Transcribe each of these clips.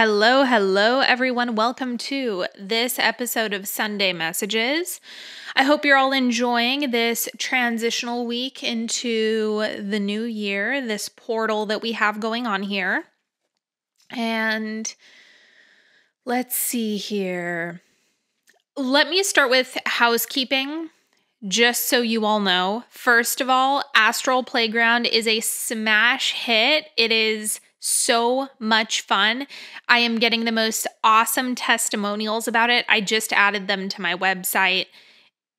Hello, hello, everyone. Welcome to this episode of Sunday Messages. I hope you're all enjoying this transitional week into the new year, this portal that we have going on here. And let's see here. Let me start with housekeeping, just so you all know. First of all, Astral Playground is a smash hit. It is so much fun. I am getting the most awesome testimonials about it. I just added them to my website.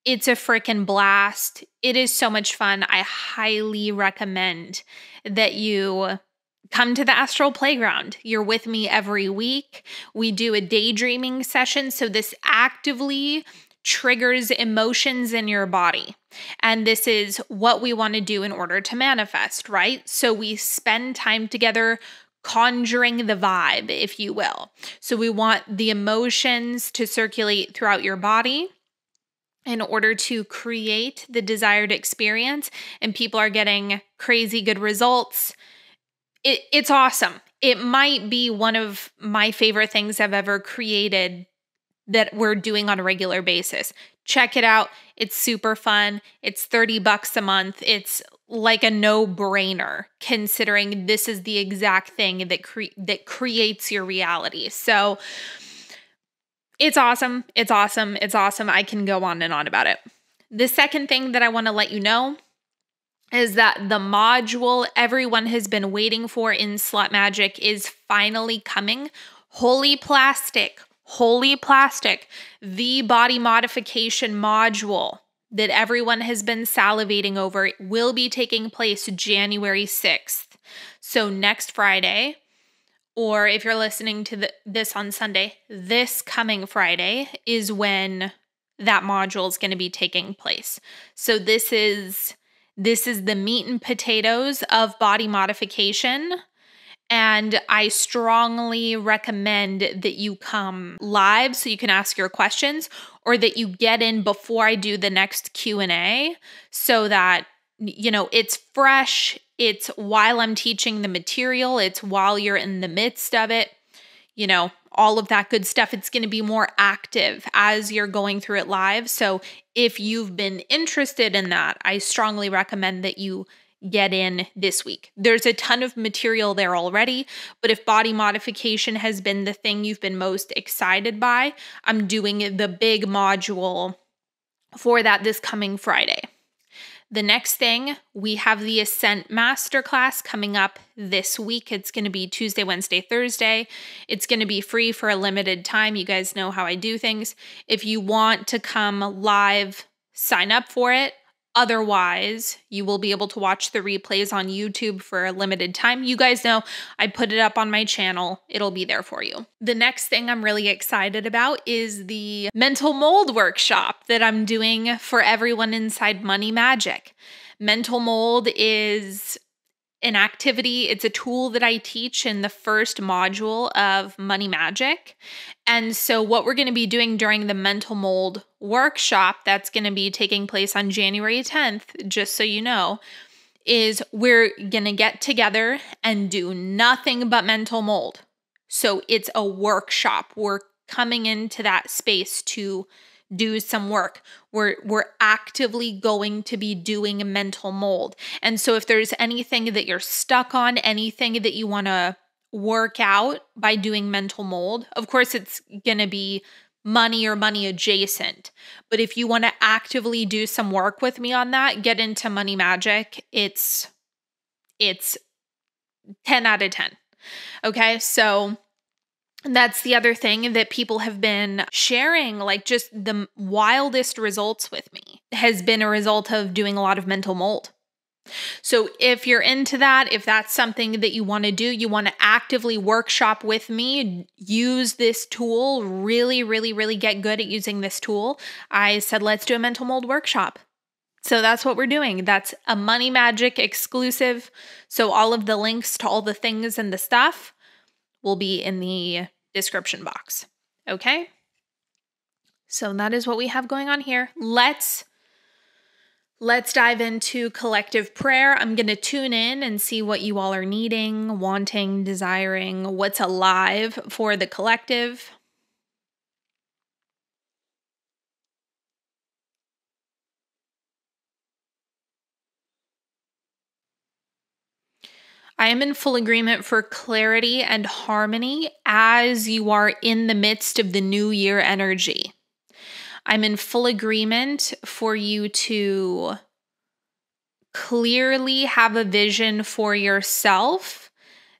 It's a freaking blast. It is so much fun. I highly recommend that you come to the Astral Playground. You're with me every week. We do a daydreaming session, so this actively triggers emotions in your body. And this is what we want to do in order to manifest, right? So we spend time together conjuring the vibe, if you will. So we want the emotions to circulate throughout your body in order to create the desired experience, and people are getting crazy good results. It's awesome. It might be one of my favorite things I've ever created that we're doing on a regular basis. Check it out. It's super fun. It's $30 a month. It's like a no-brainer, considering this is the exact thing that creates your reality. So it's awesome. It's awesome. It's awesome. I can go on and on about it. The second thing that I want to let you know is that the module everyone has been waiting for in Slut Magic is finally coming. Holy Plastic, the body modification module that everyone has been salivating over will be taking place January 6th. So next Friday, or if you're listening to this on Sunday, this coming Friday is when that module is going to be taking place. So this is the meat and potatoes of body modification. And I strongly recommend that you come live so you can ask your questions, or that you get in before I do the next Q&A so that, it's fresh. It's while I'm teaching the material. It's while you're in the midst of it. All of that good stuff. It's going to be more active as you're going through it live. So if you've been interested in that, I strongly recommend that you get in this week. There's a ton of material there already, but if body modification has been the thing you've been most excited by, I'm doing the big module for that this coming Friday. The next thing, we have the Ascent Masterclass coming up this week. It's going to be Tuesday, Wednesday, Thursday. It's going to be free for a limited time. You guys know how I do things. If you want to come live, sign up for it. Otherwise, you will be able to watch the replays on YouTube for a limited time. You guys know I put it up on my channel. It'll be there for you. The next thing I'm really excited about is the mental mold workshop that I'm doing for everyone inside Money Magic. Mental mold is an activity. It's a tool that I teach in the first module of Money Magic. And so what we're going to be doing during the mental mold workshop that's going to be taking place on January 10th, just so you know, is we're going to get together and do nothing but mental mold. So it's a workshop. We're coming into that space to do some work. We're actively going to be doing mental mold. And so if there's anything that you're stuck on, anything that you want to work out by doing mental mold, of course it's going to be money or money adjacent. But if you want to actively do some work with me on that, get into Money Magic. It's 10 out of 10. Okay, so that's the other thing that people have been sharing, like just the wildest results with me has been a result of doing a lot of mental mold. So if you're into that, if that's something that you want to do, you want to actively workshop with me, use this tool, really, really, really get good at using this tool. I said, let's do a mental mold workshop. So that's what we're doing. That's a Money Magic exclusive. So all of the links to all the things and the stuff will be in the description box. Okay? So that is what we have going on here. Let's Let's dive into collective prayer. I'm going to tune in and see what you all are needing, wanting, desiring, what's alive for the collective. I am in full agreement for clarity and harmony as you are in the midst of the new year energy. I'm in full agreement for you to clearly have a vision for yourself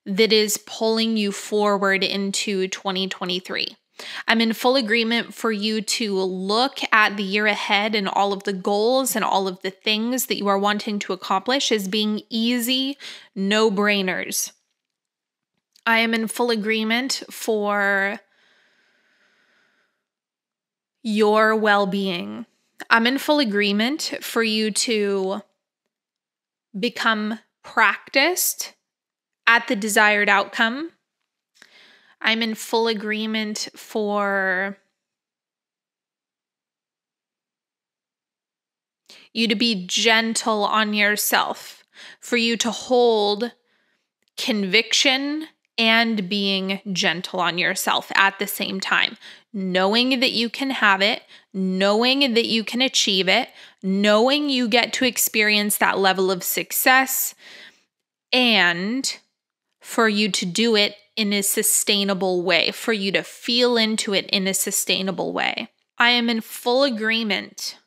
that is pulling you forward into 2023. I'm in full agreement for you to look at the year ahead and all of the goals and all of the things that you are wanting to accomplish as being easy, no-brainers. I am in full agreement for your well-being. I'm in full agreement for you to become practiced at the desired outcome. I'm in full agreement for you to be gentle on yourself, for you to hold conviction and being gentle on yourself at the same time, knowing that you can have it, knowing that you can achieve it, knowing you get to experience that level of success, and for you to do it in a sustainable way, for you to feel into it in a sustainable way. I am in full agreement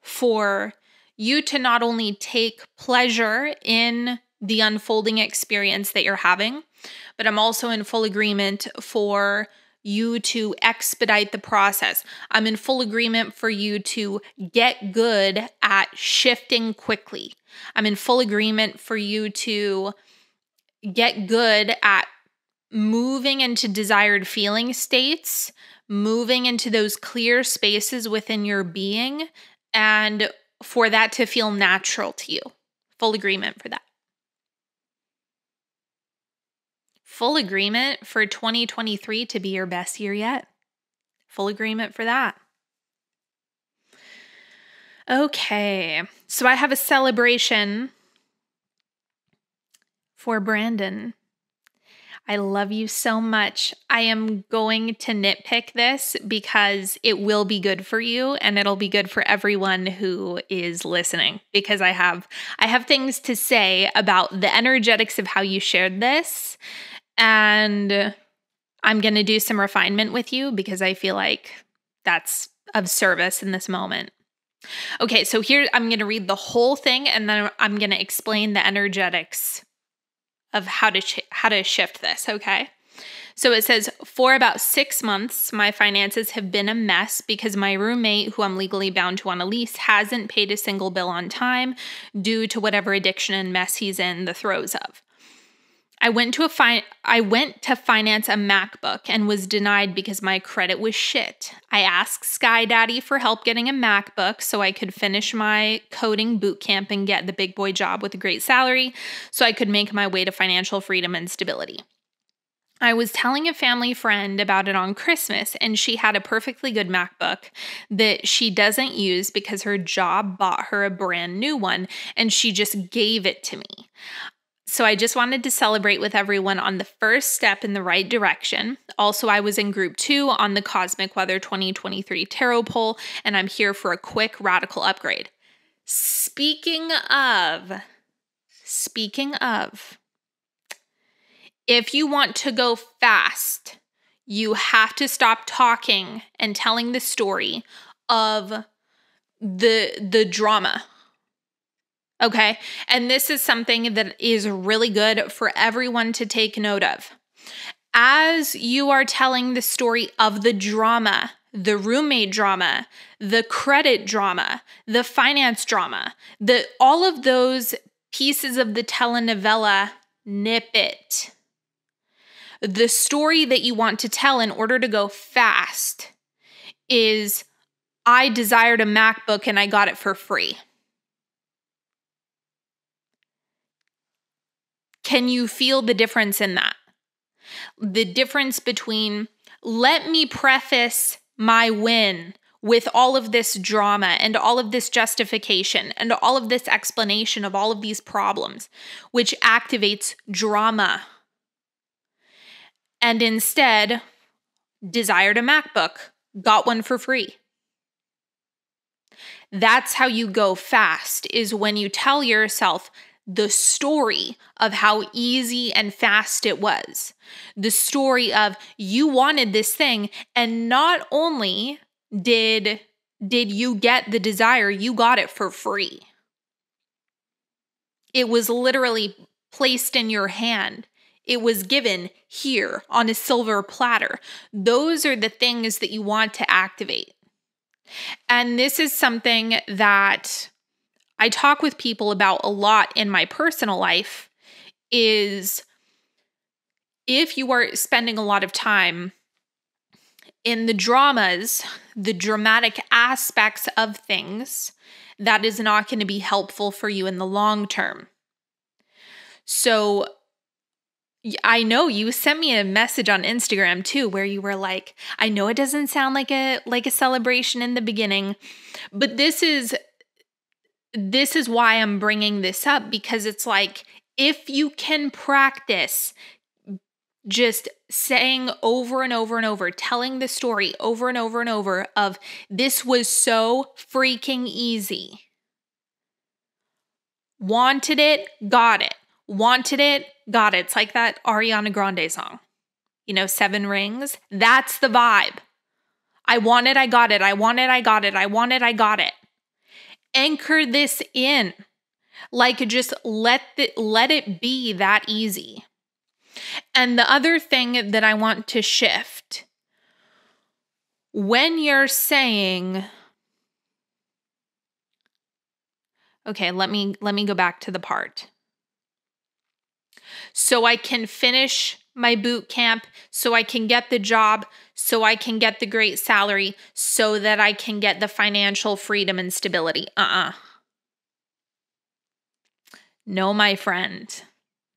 for you to not only take pleasure in the unfolding experience that you're having, but I'm also in full agreement for you to expedite the process. I'm in full agreement for you to get good at shifting quickly. I'm in full agreement for you to get good at moving into desired feeling states, moving into those clear spaces within your being, and for that to feel natural to you. Full agreement for that. Full agreement for 2023 to be your best year yet. Full agreement for that. Okay, so I have a celebration for Brandon. I love you so much. I am going to nitpick this because it will be good for you and it'll be good for everyone who is listening, because I have things to say about the energetics of how you shared this, and I'm going to do some refinement with you because I feel like that's of service in this moment. Okay, so here I'm going to read the whole thing and then I'm going to explain the energetics of how to shift this, okay? So it says, for about 6 months, my finances have been a mess because my roommate, who I'm legally bound to on a lease, hasn't paid a single bill on time due to whatever addiction and mess he's in the throes of. I went to finance a MacBook and was denied because my credit was shit. I asked Sky Daddy for help getting a MacBook so I could finish my coding boot camp and get the big boy job with a great salary so I could make my way to financial freedom and stability. I was telling a family friend about it on Christmas, and she had a perfectly good MacBook that she doesn't use because her job bought her a brand new one, and she just gave it to me. So I just wanted to celebrate with everyone on the first step in the right direction. Also, I was in group 2 on the Cosmic Weather 2023 Tarot poll, and I'm here for a quick radical upgrade. Speaking of, if you want to go fast, you have to stop talking and telling the story of the drama. Okay? And this is something that is really good for everyone to take note of. As you are telling the story of the drama, the roommate drama, the credit drama, the finance drama, all of those pieces of the telenovela, nip it. The story that you want to tell in order to go fast is, I desired a MacBook and I got it for free. Can you feel the difference in that? The difference between, let me preface my win with all of this drama and all of this justification and all of this explanation of all of these problems, which activates drama. And instead, desired a MacBook, got one for free. That's how you go fast, is when you tell yourself the story of how easy and fast it was. The story of you wanted this thing, and not only did you get the desire, you got it for free. It was literally placed in your hand. It was given here on a silver platter. Those are the things that you want to activate. And this is something that I talk with people about a lot in my personal life, is if you are spending a lot of time in the dramas, the dramatic aspects of things, that is not going to be helpful for you in the long term. So I know you sent me a message on Instagram too, where you were like, I know it doesn't sound like a celebration in the beginning, but this is why I'm bringing this up, because it's like, if you can practice just saying over and over and over, telling the story over and over and over of this was so freaking easy. Wanted it, got it. Wanted it, got it. It's like that Ariana Grande song, 7 Rings. That's the vibe. I want it, I got it. I want it, I got it. I want it, I got it. Anchor this in. Like, just let it be that easy. And the other thing that I want to shift, when you're saying, okay, let me go back to the part. So I can finish my boot camp, so I can get the job, so I can get the great salary, so that I can get the financial freedom and stability. No, my friend.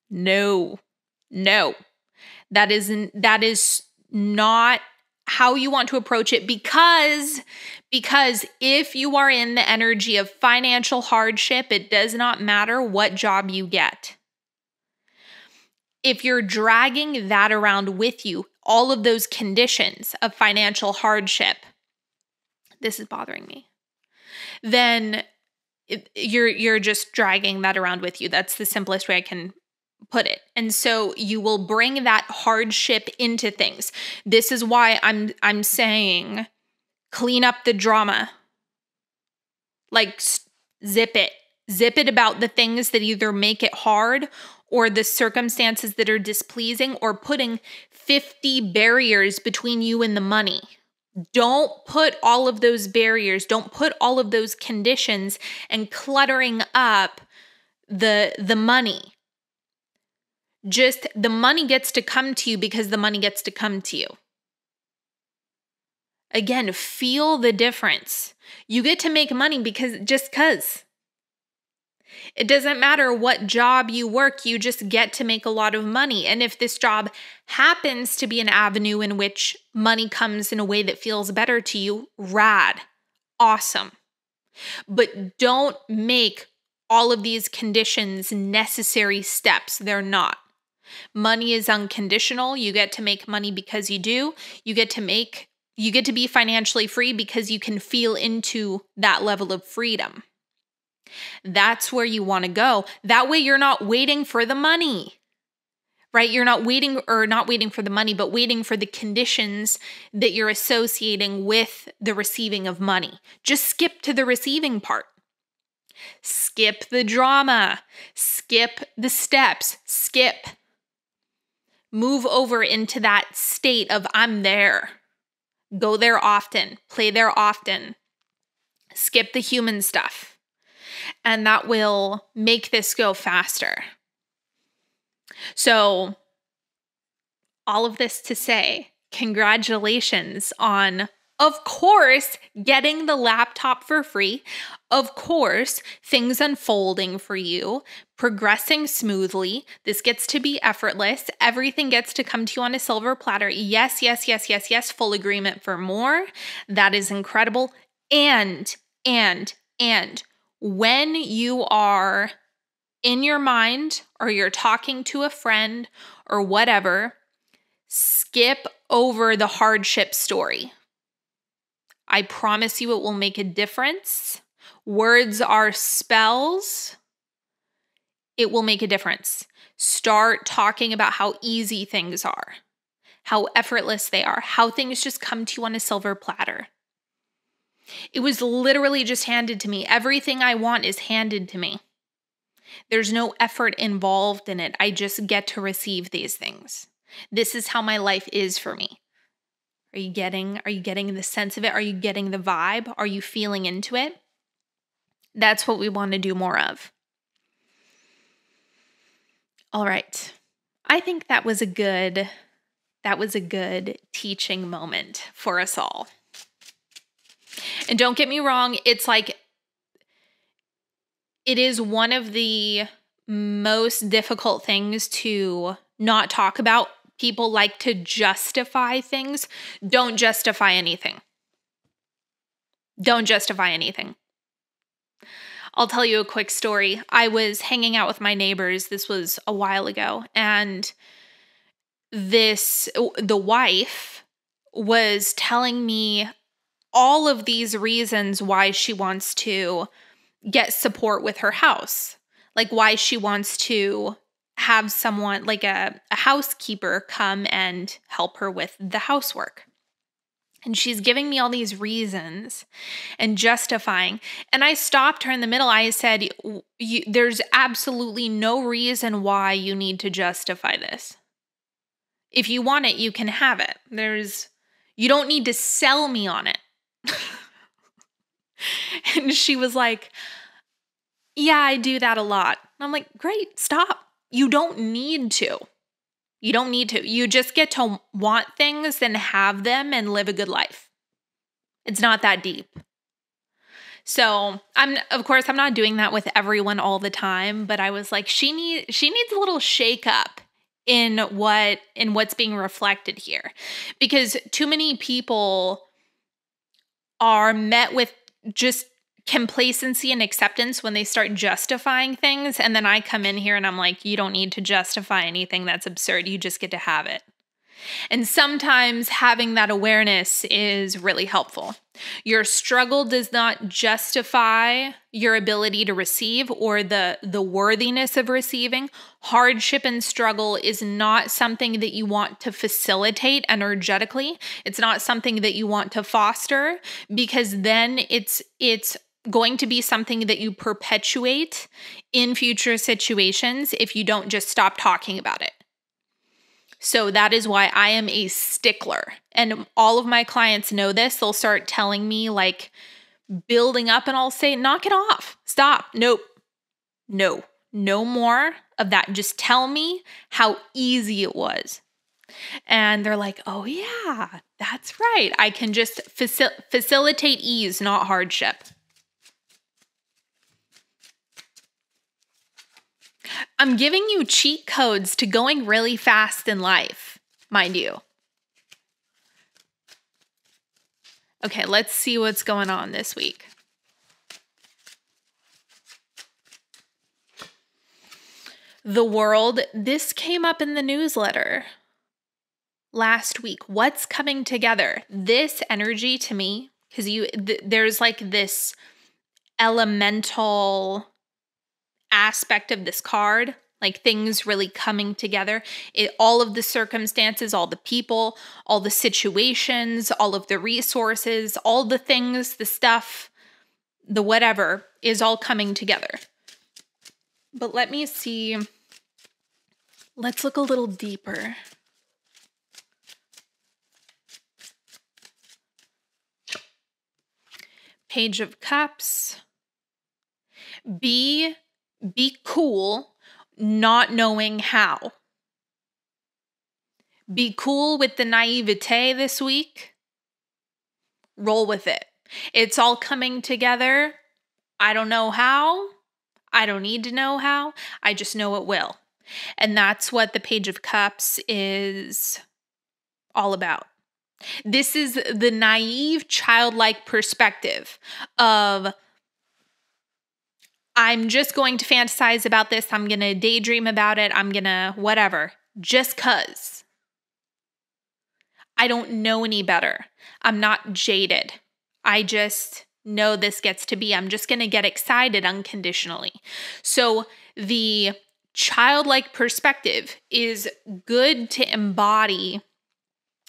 No. That is not how you want to approach it, because if you are in the energy of financial hardship, it does not matter what job you get. If you're dragging that around with you, all of those conditions of financial hardship, this is bothering me, then you're just dragging that around with you. That's the simplest way I can put it. And so you will bring that hardship into things. This is why I'm saying clean up the drama. Like, zip it about the things that either make it hard, or the circumstances that are displeasing, or putting 50 barriers between you and the money. Don't put all of those barriers, don't put all of those conditions and cluttering up the money. Just the money gets to come to you because the money gets to come to you. Again, feel the difference. You get to make money because. It doesn't matter what job you work, you just get to make a lot of money. And if this job happens to be an avenue in which money comes in a way that feels better to you, rad, awesome. But don't make all of these conditions necessary steps. They're not. Money is unconditional. You get to make money because you do. You get to be financially free because you can feel into that level of freedom. That's where you want to go. That way you're not waiting for the money, right? You're not waiting for the money, but waiting for the conditions that you're associating with the receiving of money. Just skip to the receiving part. Skip the drama. Skip the steps. Move over into that state of I'm there. Go there often. Play there often. Skip the human stuff. And that will make this go faster. So, all of this to say, congratulations on Of course, getting the laptop for free. Of course, things unfolding for you, progressing smoothly. This gets to be effortless. Everything gets to come to you on a silver platter. Yes, yes, yes, yes, yes. Full agreement for more. That is incredible. And when you are in your mind or you're talking to a friend or whatever, skip over the hardship story. I promise you it will make a difference. Words are spells. It will make a difference. Start talking about how easy things are, how effortless they are, how things just come to you on a silver platter. It was literally just handed to me. Everything I want is handed to me. There's no effort involved in it. I just get to receive these things. This is how my life is for me. Are you getting the sense of it? Are you getting the vibe? Are you feeling into it? That's what we want to do more of. All right. I think that was a good teaching moment for us all. And don't get me wrong, it's like it is one of the most difficult things to not talk about. People like to justify things. Don't justify anything. Don't justify anything. I'll tell you a quick story. I was hanging out with my neighbors. This was a while ago. And the wife was telling me all of these reasons why she wants to get support with her house. Like why she wants to have someone like a housekeeper come and help her with the housework. And she's giving me all these reasons and justifying. And I stopped her in the middle. I said, there's absolutely no reason why you need to justify this. If you want it, you can have it. You don't need to sell me on it. And she was like, yeah, I do that a lot. And I'm like, great, stop. You don't need to. You don't need to. You just get to want things and have them and live a good life. It's not that deep. So of course, I'm not doing that with everyone all the time, but I was like, she needs a little shake up in what's being reflected here, because too many people are met with just complacency and acceptance when they start justifying things. And then I come in here and I'm like, you don't need to justify anything. That's absurd. You just get to have it. And sometimes having that awareness is really helpful. Your struggle does not justify your ability to receive or the worthiness of receiving. Hardship and struggle is not something that you want to facilitate energetically. It's not something that you want to foster, because then it's going to be something that you perpetuate in future situations if you don't just stop talking about it. So that is why I am a stickler. And all of my clients know this. They'll start telling me like building up and I'll say, knock it off. Stop. Nope. No more of that. Just tell me how easy it was. And they're like, oh yeah, that's right. I can just facilitate ease, not hardship. I'm giving you cheat codes to going really fast in life, mind you. Okay, let's see what's going on this week. The world, this came up in the newsletter last week. What's coming together? This energy to me, because there's like this elemental aspect of this card, like things really coming together. All of the circumstances, all the people, all the situations, all of the resources, all the things, the stuff, the whatever is all coming together. But let me see. Let's look a little deeper. Page of Cups. Be cool, not knowing how. Be cool with the naivete this week. roll with it. It's all coming together. I don't know how. I don't need to know how. I just know it will. And that's what the Page of Cups is all about. This is the naive, childlike perspective of, I'm just going to fantasize about this. I'm going to daydream about it. I'm going to whatever, just 'cause. I don't know any better. I'm not jaded. I just know this gets to be. I'm just going to get excited unconditionally. So the childlike perspective is good to embody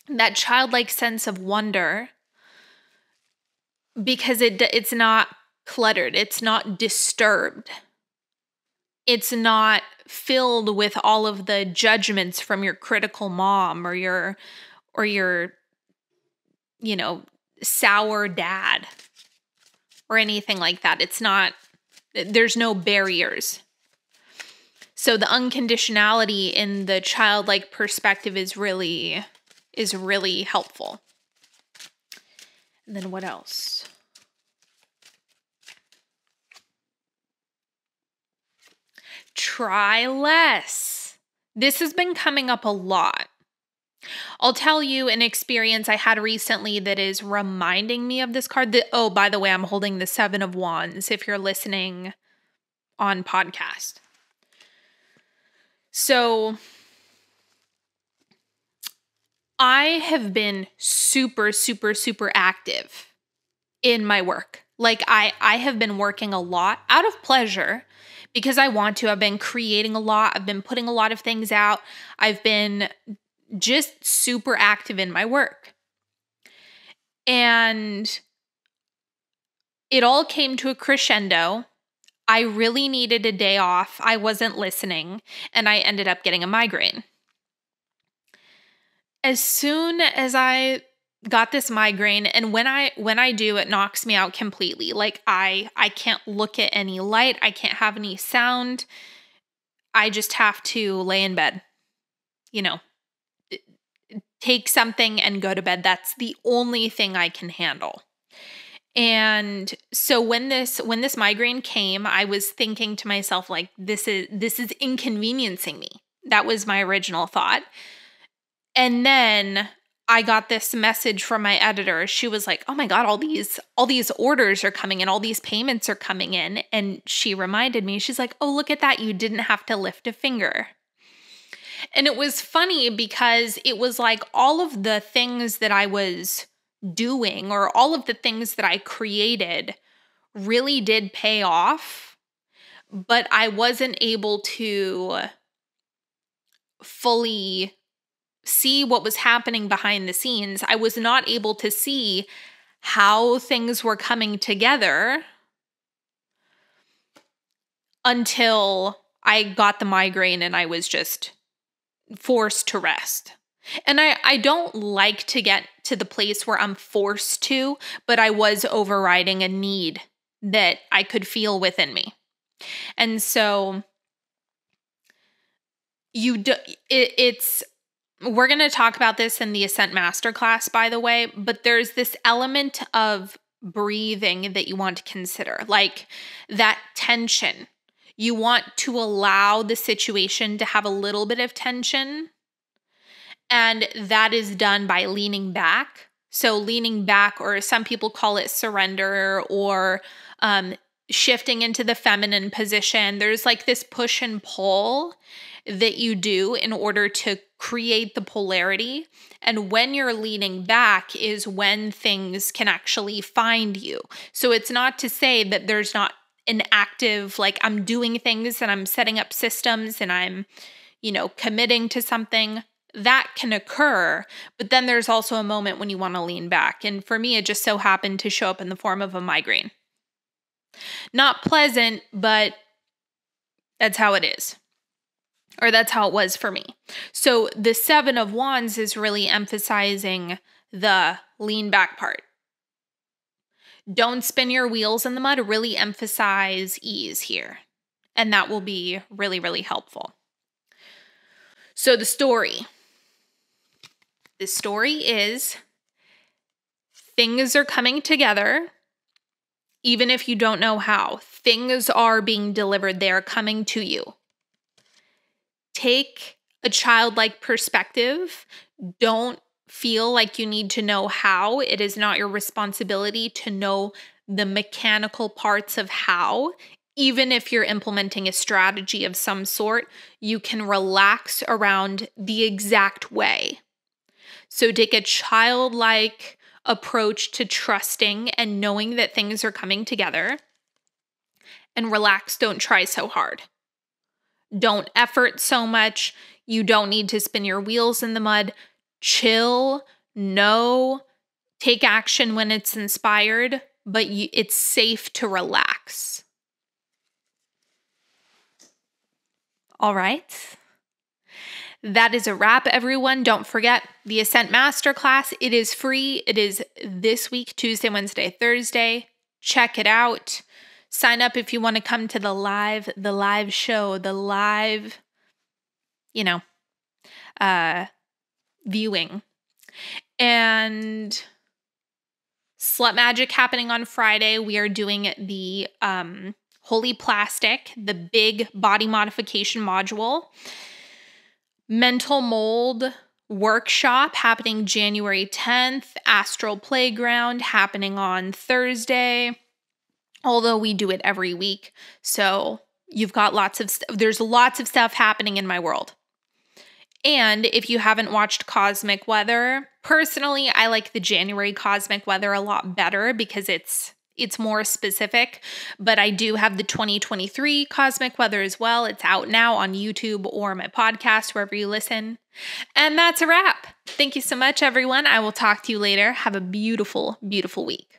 that childlike sense of wonder, because it's not cluttered. It's not disturbed. It's not filled with all of the judgments from your critical mom or your sour dad or anything like that. It's not, there's no barriers. So the unconditionality in the childlike perspective is really helpful. And then what else? Try less. This has been coming up a lot. I'll tell you an experience I had recently that is reminding me of this card. Oh, by the way, I'm holding the 7 of Wands if you're listening on podcast. So I have been super, super, super active in my work. Like I have been working a lot out of pleasure because I want to. I've been creating a lot. I've been putting a lot of things out. I've been just super active in my work. And it all came to a crescendo. I really needed a day off. I wasn't listening, and I ended up getting a migraine. As soon as I got this migraine, and when I do, it knocks me out completely. Like I can't look at any light. I can't have any sound. I just have to lay in bed, take something and go to bed. That's the only thing I can handle. And so when this migraine came, I was thinking to myself, like, this is inconveniencing me. That was my original thought. And then I got this message from my editor. She was like, "Oh my God, all these orders are coming in, all these payments are coming in." And she reminded me, she's like, "Oh, look at that. You didn't have to lift a finger." And it was funny because it was like all of the things that I was doing or all of the things that I created really did pay off, but I wasn't able to fully see what was happening behind the scenes. I was not able to see how things were coming together until I got the migraine and I was just forced to rest. And I don't like to get to the place where I'm forced to, but I was overriding a need that I could feel within me. And so we're going to talk about this in the Ascent Masterclass, by the way, but there's this element of breathing that you want to consider, like that tension. You want to allow the situation to have a little bit of tension, and that is done by leaning back. So leaning back, or some people call it surrender, or shifting into the feminine position. There's like this push and pull that you do in order to create the polarity. And when you're leaning back is when things can actually find you. So it's not to say that there's not an active, like I'm doing things and I'm setting up systems and I'm, committing to something. That can occur, but then there's also a moment when you want to lean back. And for me, it just so happened to show up in the form of a migraine. Not pleasant, but that's how it is. Or that's how it was for me. So the 7 of Wands is really emphasizing the lean back part. Don't spin your wheels in the mud. Really emphasize ease here. And that will be really, really helpful. So the story. The story is Things are coming together, even if you don't know how. Things are being delivered. They are coming to you. Take a childlike perspective. Don't feel like you need to know how. It is not your responsibility to know the mechanical parts of how. Even if you're implementing a strategy of some sort, you can relax around the exact way. So take a childlike approach to trusting and knowing that things are coming together, and relax. Don't try so hard. Don't effort so much. You don't need to spin your wheels in the mud. Chill, know, take action when it's inspired, but it's safe to relax. All right. That is a wrap, everyone. Don't forget the Ascent Masterclass. It is free. It is this week, Tuesday, Wednesday, Thursday. Check it out. Sign up if you want to come to the live show, the live, viewing. And Slut Magic happening on Friday. We are doing the Holy Plastic, the big body modification module. Mental Mold workshop happening January 10th. Astral Playground happening on Thursday. Although we do it every week. So you've got there's lots of stuff happening in my world. And if you haven't watched Cosmic Weather, personally, I like the January Cosmic Weather a lot better because it's more specific, but I do have the 2023 Cosmic Weather as well. It's out now on YouTube or my podcast, wherever you listen. And that's a wrap. Thank you so much, everyone. I will talk to you later. Have a beautiful, beautiful week.